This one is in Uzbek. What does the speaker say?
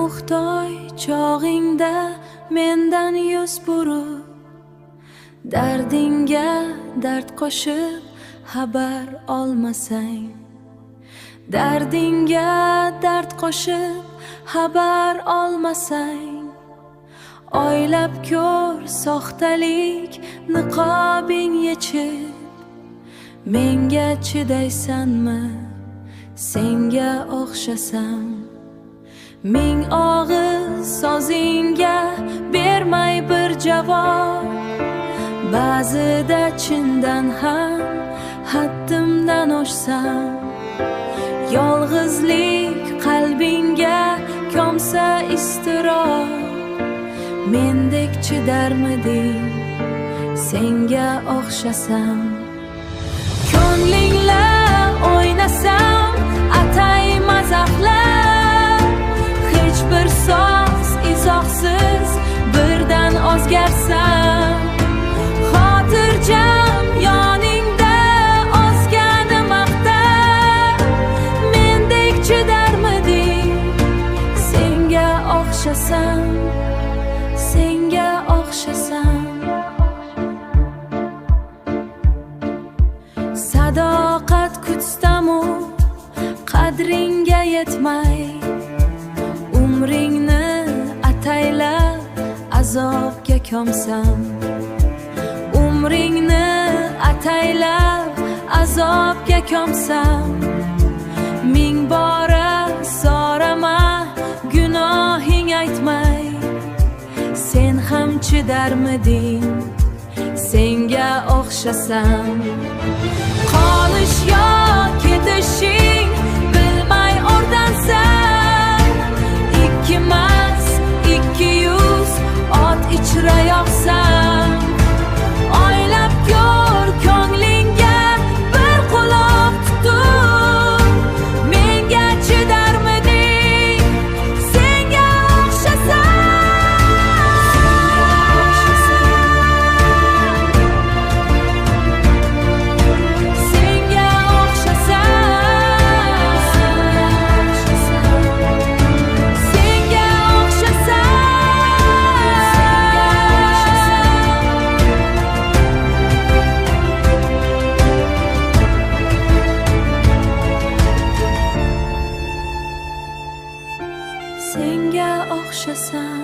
muhtoj chog'ingda mendan yuz burib, dardingga dard qo'shib xabar olmasang, dardingga dard qo'shib xabar olmasang, oylab ko'r soxtalik niqobing yechib, menga chidaysanmi senga o'xshasam, ming og'iz sozingga bermay bir javob, ba'zida chindan ham haddimdan oshsam, yolg'izlik qalbingga ko'msa iztirob, mendek chidarmiding senga o'xshasam, ko'nglingla o'ynasam atay mazaxlar, hech bir so'z izohsiz birdan o'zgarsam, xotirjam yoningda ozgani maqtab, mendek chidarmiding senga o'xshasam, senga o'xshasam. Sadoqat kuchsamu qadringga yetmay, umringni ataylab azobga ko'msam, umringni ataylab azobga ko'msam, ming bora so'rama gunohing aytmay, sen ham chidarmiding senga o'xshasam, qolish yo ketishing bilmay o'rdansam, ikkimas ikki yuz ot ichra yoqsam, oylab ko'r ko'nglingga bir quloq tutib, menga chidarmiding senga o'xshasam, senga o'xshasam.